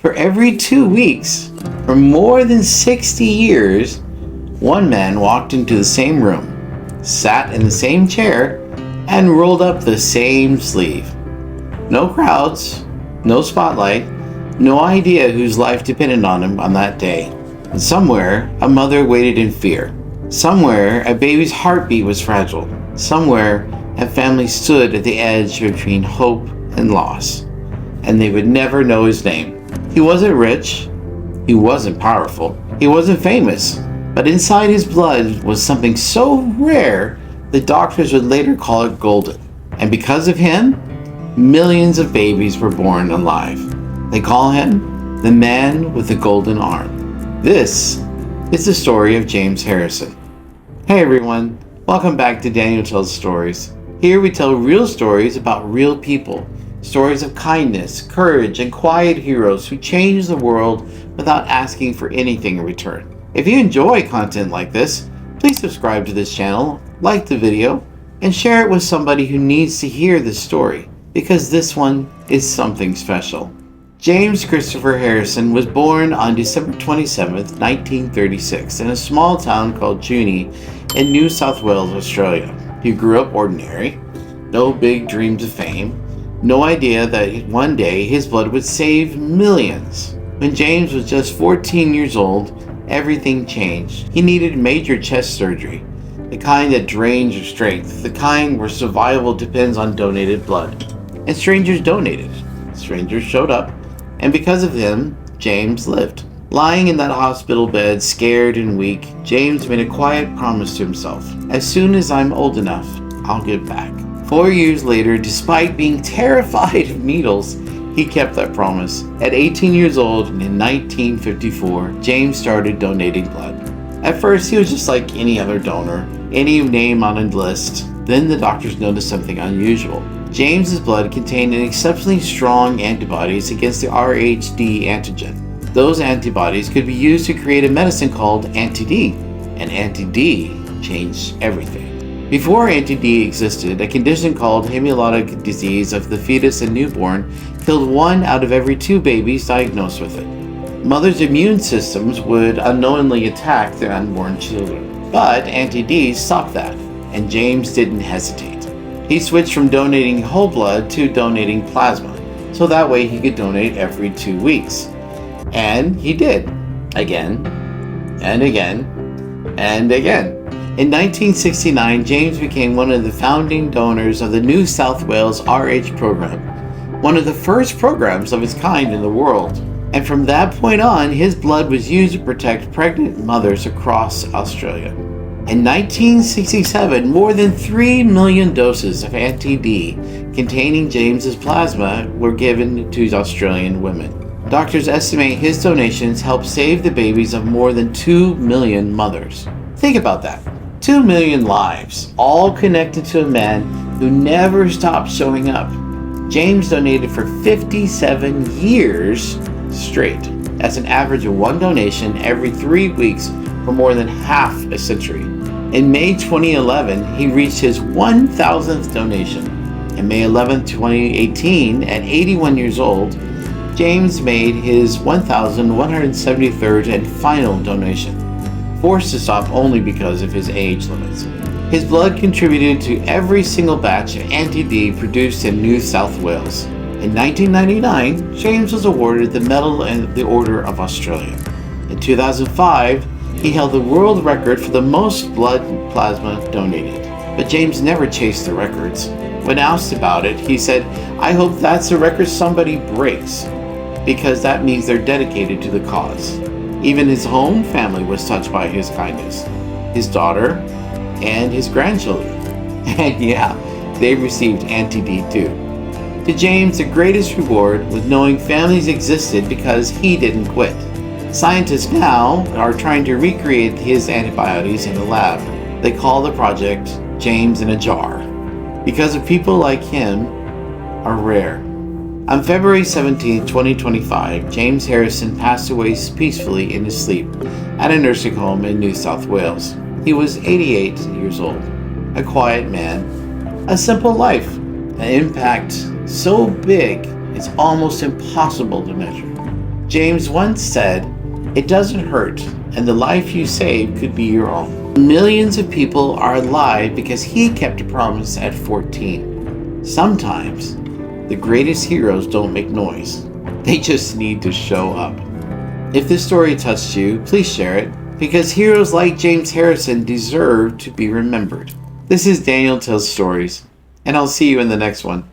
For every 2 weeks, for more than 60 years, one man walked into the same room, sat in the same chair, and rolled up the same sleeve. No crowds, no spotlight, no idea whose life depended on him on that day. And somewhere, a mother waited in fear. Somewhere, a baby's heartbeat was fragile. Somewhere, a family stood at the edge between hope and loss. And they would never know his name. He wasn't rich. He wasn't powerful. He wasn't famous. But inside his blood was something so rare, the doctors would later call it golden. And because of him, millions of babies were born alive. They call him the man with the golden arm. This is the story of James Harrison. Hey everyone, welcome back to Daniel Tells Stories. Here we tell real stories about real people. Stories of kindness, courage, and quiet heroes who change the world without asking for anything in return. If you enjoy content like this, please subscribe to this channel, like the video, and share it with somebody who needs to hear this story, because this one is something special. James Christopher Harrison was born on December 27, 1936, in a small town called Junee in New South Wales, Australia. He grew up ordinary, no big dreams of fame, no idea that one day his blood would save millions. When James was just 14 years old, everything changed. He needed major chest surgery, the kind that drains your strength, the kind where survival depends on donated blood. And strangers donated. Strangers showed up, and because of them, James lived. Lying in that hospital bed, scared and weak, James made a quiet promise to himself. As soon as I'm old enough, I'll give back. 4 years later, despite being terrified of needles, he kept that promise. At 18 years old, in 1954, James started donating blood. At first, he was just like any other donor, any name on a list. Then the doctors noticed something unusual. James's blood contained exceptionally strong antibodies against the Rhd antigen. Those antibodies could be used to create a medicine called anti-D, and anti-D changed everything. Before anti-D existed, a condition called hemolytic disease of the fetus and newborn killed 1 out of every 2 babies diagnosed with it. Mothers' immune systems would unknowingly attack their unborn children. But anti-D stopped that, and James didn't hesitate. He switched from donating whole blood to donating plasma, so that way he could donate every 2 weeks. And he did, again, and again, and again. In 1969, James became one of the founding donors of the New South Wales RH program, one of the first programs of its kind in the world. And from that point on, his blood was used to protect pregnant mothers across Australia. In 1967, more than 3 million doses of anti-D containing James's plasma were given to Australian women. Doctors estimate his donations helped save the babies of more than 2 million mothers. Think about that. 2 million lives, all connected to a man who never stopped showing up. James donated for 57 years straight. That's an average of 1 donation every 3 weeks for more than half a century. In May 2011, he reached his 1,000th donation. In May 11, 2018, at 81 years old, James made his 1,173rd and final donation, forced to stop only because of his age limits. His blood contributed to every single batch of anti-D produced in New South Wales. In 1999, James was awarded the Medal of the Order of Australia. In 2005, he held the world record for the most blood plasma donated. But James never chased the records. When asked about it, he said, "I hope that's a record somebody breaks, because that means they're dedicated to the cause." Even his home family was touched by his kindness. His daughter and his grandchildren. And yeah, they received anti-D too. To James, the greatest reward was knowing families existed because he didn't quit. Scientists now are trying to recreate his antibodies in the lab. They call the project James in a Jar, because of people like him are rare. On February 17, 2025, James Harrison passed away peacefully in his sleep at a nursing home in New South Wales. He was 88 years old, a quiet man, a simple life, an impact so big it's almost impossible to measure. James once said, "It doesn't hurt, and the life you save could be your own." Millions of people are alive because he kept a promise at 14. Sometimes, the greatest heroes don't make noise. They just need to show up. If this story touched you, please share it, because heroes like James Harrison deserve to be remembered. This is Daniel Tells Stories, and I'll see you in the next one.